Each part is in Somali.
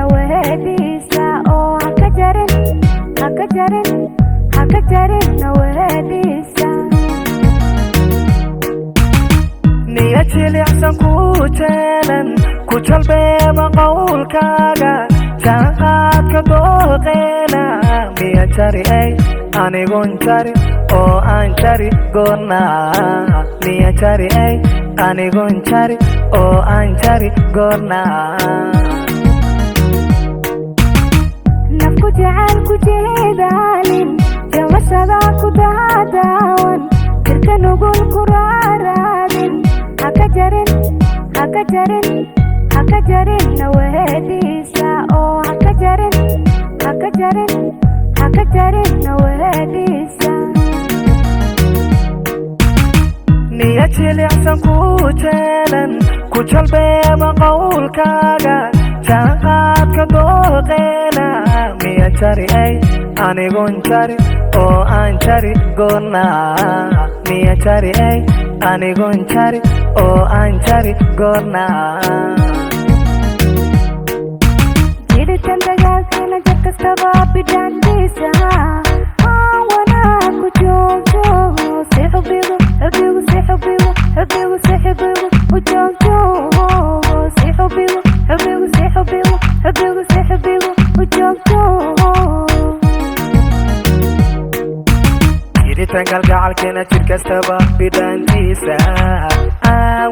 nawahadiisa oo haka jarin nawahadiisa niya jilicsan ku jeelan ku jalbeeba qowlkaaga jaanqaadka dooqeena miya jari ay anigun jari oo aan jari goornaa miya jari ay anigun jari oo aan jari goornaa nafku jecel ku jeedaalin jamashada ku daadaawan jirka nugul ku raaraadin haka jarin nawahadiisa oo haka jarin nawahadiisa niya jilicsan ku jeelan ku jalbeeba qowlkaaga jaanqaadka dooqeena miya jari ay anigun jari oo aan jari goornaa miya jari ay anigun jari oo aan jari goornaa jiritan dagaalkeena jar kastaba bidhaantiisa wanaag ku joogjoog si xubigu u joogjoog si xubigu u joogjoog jiritan kalgacalkeena jir kastaba bidhaantiisa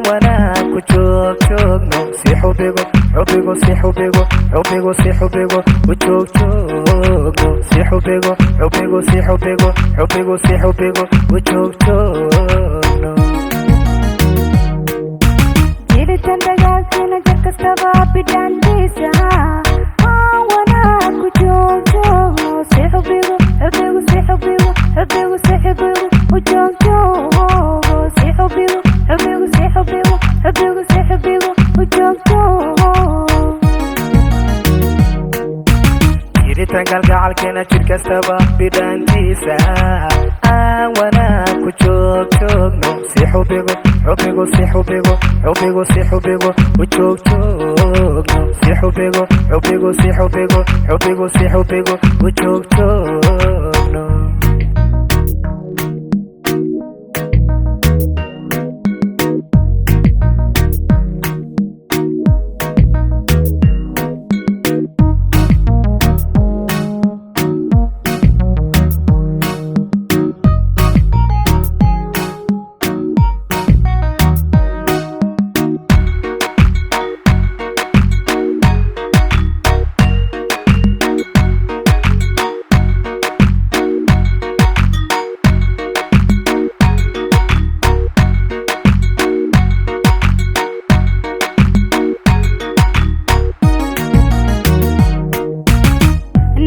wanaag ku joogjoogno si xubigu u joogjoogno si xubigu u joogjoogno jiritan dagaalkeena jar kastaba bidhaantiisa wanaag ku joogjoog si xubigu u joogjoog si xubigu u joogjoog jiritan kalgacalkeena jir kastaba bidhaantiisa wanaag ku joogjoogno si xubigu u joogjoogno si xubigu u joogjoogno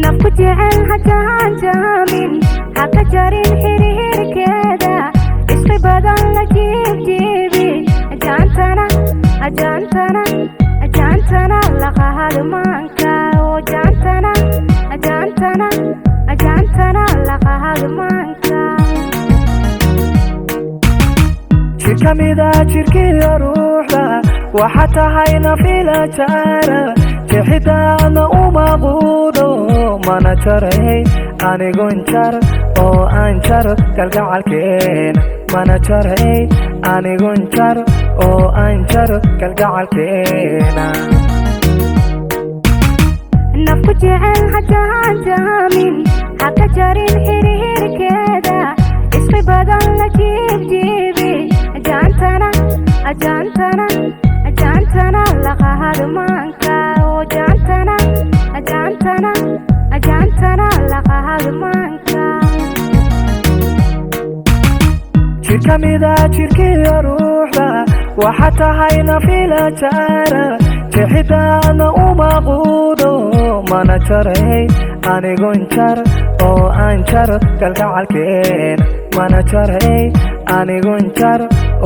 nafku jecel hajaanjaamin haka jarin xiriirkeeda isqi badan la jiibjiibi ajaantana laqahadmaanka oo ajaantana laqahadmaanka jir kamida jirkiyo ruuxda waxa tahay nafila jaara jexidaadna uma quudo mana jaray anigun jar oo aan jar kalgacalkeena mana jaray anigun jar oo aan jar kalgacalkeena nafku jecel hajaanjaamin haka jarin xiriirkeeda isqi badan la jiibjiibi ajaantana laqahadmaanka oo ajaantana laqahadmaanka jir kamida jirkiyo ruuxda waxa tahay nafila jaara jexidaadna uma quudo mana jaray anigun jar oo aan jar kalgacalkeena mana jaray anigun jar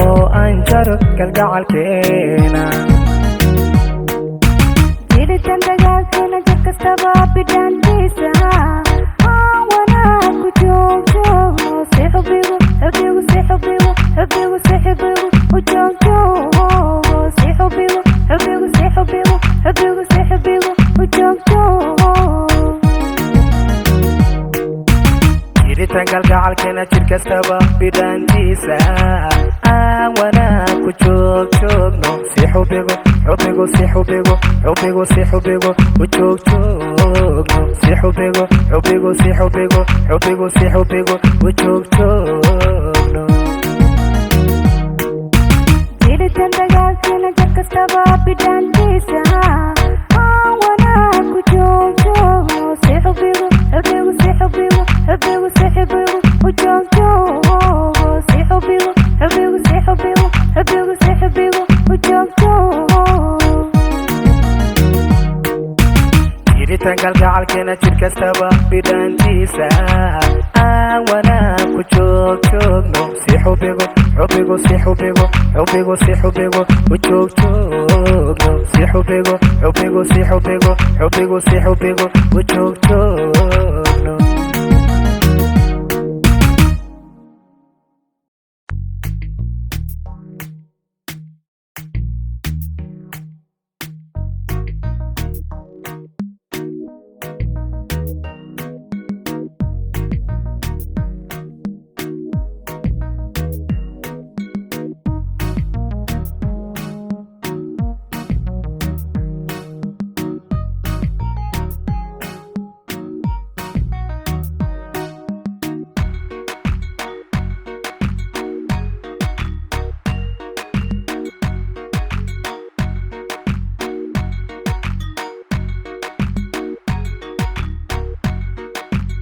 oo aan jar kalgacalkeena jiritan dagaalkeena jar kastaba bidhaantiisa wanaag ku joogjoog si xubigu u joogjoog si xubigu u joogjoog kalgacalkeena jir kastaba bidhaantiisa aan wanaag ku joogjoogno si xubigo xubigo si xubigo xubigo si xubigo u joogjoogno si xubigo xubigo si xubigo xubigo si xubigo u joogjoogno jiritaan dagaalkeena jir kastaba bidhaantiisa aan wanaag ku joogjoogno si xubigo xubigo si xubigo xubigo si xubigo u joogjoogno si xubigo xubigo si xubigo xubigo si xubigo u joogjoogno jiritaan kalgacalkeena jir kastaba bidhaantiisa aan wanaag ku joogjoogno si xubigo xubigo si xubigo xubigo si xubigo u joogjoogno si xubigo xubigo si xubigo xubigo si xubigo u joogjoogno